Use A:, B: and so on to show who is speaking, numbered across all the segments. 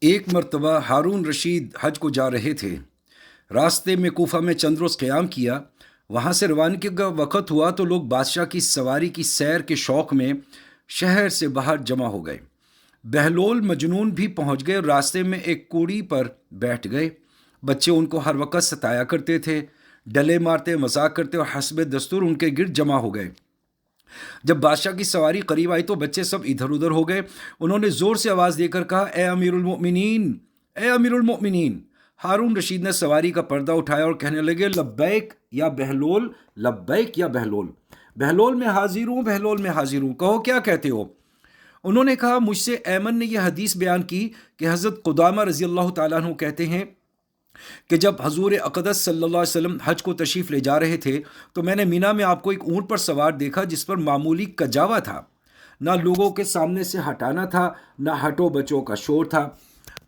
A: ایک مرتبہ ہارون رشید حج کو جا رہے تھے۔ راستے میں کوفہ میں چند روز قیام کیا۔ وہاں سے روانگی کا وقت ہوا تو لوگ بادشاہ کی سواری کی سیر کے شوق میں شہر سے باہر جمع ہو گئے۔ بہلول مجنون بھی پہنچ گئے اور راستے میں ایک کوڑی پر بیٹھ گئے۔ بچے ان کو ہر وقت ستایا کرتے تھے، ڈلے مارتے، مذاق کرتے اور حسب دستور ان کے گرد جمع ہو گئے۔ جب بادشاہ کی سواری قریب آئی تو بچے سب ادھر ادھر ہو گئے۔ انہوں نے زور سے آواز دے کر کہا، اے امیر المؤمنین، اے امیر المؤمنین۔ ہارون رشید نے سواری کا پردہ اٹھایا اور کہنے لگے، لبیک یا بہلول، لبیک یا بہلول، بہلول میں حاضر ہوں، بہلول میں حاضر ہوں، کہو کیا کہتے ہو۔ انہوں نے کہا، مجھ سے ایمن نے یہ حدیث بیان کی کہ حضرت قدامہ رضی اللہ تعالیٰ عنہ کہتے ہیں کہ جب حضور اقدس صلی اللہ علیہ وسلم حج کو تشریف لے جا رہے تھے تو میں نے مینا میں آپ کو ایک اونٹ پر سوار دیکھا جس پر معمولی کجاوا تھا، نہ لوگوں کے سامنے سے ہٹانا تھا، نہ ہٹو بچوں کا شور تھا۔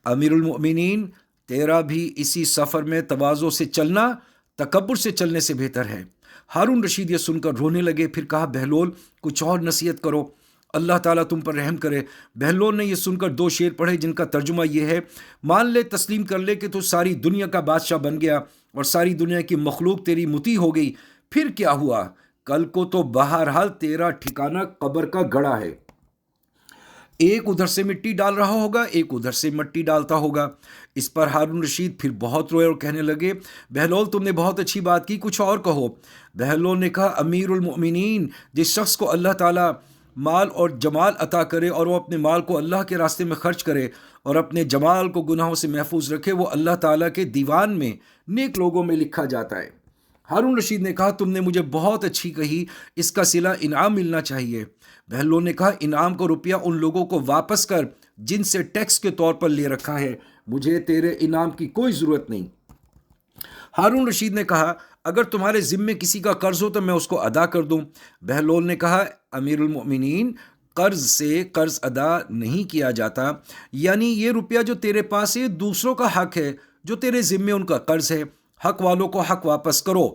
A: امیر المؤمنین، تیرا بھی اسی سفر میں تواضع سے چلنا تکبر سے چلنے سے بہتر ہے۔ ہارون رشید یہ سن کر رونے لگے، پھر کہا، بہلول کچھ اور نصیحت کرو، اللہ تعالیٰ تم پر رحم کرے۔ بہلول نے یہ سن کر 2 شعر پڑھے جن کا ترجمہ یہ ہے، مان لے، تسلیم کر لے کہ تو ساری دنیا کا بادشاہ بن گیا اور ساری دنیا کی مخلوق تیری مطیع ہو گئی، پھر کیا ہوا، کل کو تو بہرحال تیرا ٹھکانہ قبر کا گڑھا ہے۔ ایک ادھر سے مٹی ڈال رہا ہوگا، ایک ادھر سے مٹی ڈالتا ہوگا۔ اس پر ہارون رشید پھر بہت روئے اور کہنے لگے، بہلول تم نے بہت اچھی بات کی، کچھ اور کہو۔ بہلول نے کہا، امیر المؤمنین، جس شخص کو اللہ تعالیٰ مال اور جمال عطا کرے اور وہ اپنے مال کو اللہ کے راستے میں خرچ کرے اور اپنے جمال کو گناہوں سے محفوظ رکھے، وہ اللہ تعالیٰ کے دیوان میں نیک لوگوں میں لکھا جاتا ہے۔ ہارون رشید نے کہا، تم نے مجھے بہت اچھی کہی، اس کا صلہ انعام ملنا چاہیے۔ بہلول نے کہا، انعام کا روپیہ ان لوگوں کو واپس کر جن سے ٹیکس کے طور پر لے رکھا ہے، مجھے تیرے انعام کی کوئی ضرورت نہیں۔ ہارون رشید نے کہا، اگر تمہارے ذمے کسی کا قرض ہو تو میں اس کو ادا کر دوں۔ بہلول نے کہا، امیر المؤمنین، قرض سے قرض ادا نہیں کیا جاتا، یعنی یہ روپیہ جو تیرے پاس ہے دوسروں کا حق ہے، جو تیرے ذمے ان کا قرض ہے، حق والوں کو حق واپس کرو،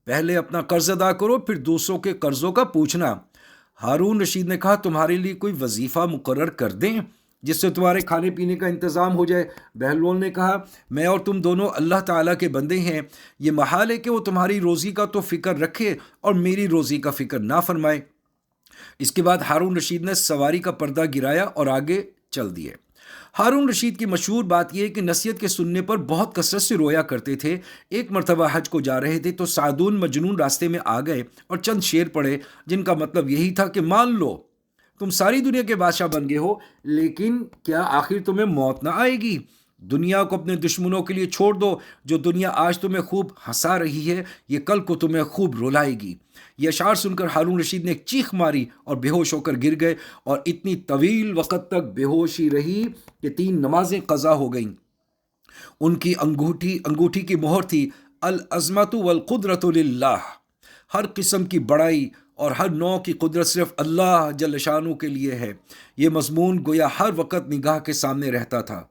A: پہلے اپنا قرض ادا کرو پھر دوسروں کے قرضوں کا پوچھنا۔ ہارون رشید نے کہا، تمہارے لیے کوئی وظیفہ مقرر کر دیں جس سے تمہارے کھانے پینے کا انتظام ہو جائے۔ بہلول نے کہا، میں اور تم دونوں اللہ تعالیٰ کے بندے ہیں، یہ محال ہے کہ وہ تمہاری روزی کا تو فکر رکھے اور میری روزی کا فکر نہ فرمائے۔ اس کے بعد ہارون رشید نے سواری کا پردہ گرایا اور آگے چل دیے۔ ہارون رشید کی مشہور بات یہ ہے کہ نصیحت کے سننے پر بہت کثرت سے رویا کرتے تھے۔ ایک مرتبہ حج کو جا رہے تھے تو سعدون مجنون راستے میں آ گئے اور چند شعر پڑھے جن کا مطلب یہی تھا کہ مان لو تم ساری دنیا کے بادشاہ بن گئے ہو، لیکن کیا آخر تمہیں موت نہ آئے گی؟ دنیا کو اپنے دشمنوں کے لیے چھوڑ دو، جو دنیا آج تمہیں خوب ہنسا رہی ہے یہ کل کو تمہیں خوب رلائے گی۔ یہ اشعار سن کر ہارون رشید نے ایک چیخ ماری اور بے ہوش ہو کر گر گئے، اور اتنی طویل وقت تک بے ہوشی رہی کہ 3 نمازیں قضا ہو گئیں۔ ان کی انگوٹھی کی مہر تھی، العظمت والقدرت للہ، ہر قسم کی بڑائی اور ہر نوع کی قدرت صرف اللہ جل شانہ کے لیے ہے۔ یہ مضمون گویا ہر وقت نگاہ کے سامنے رہتا تھا۔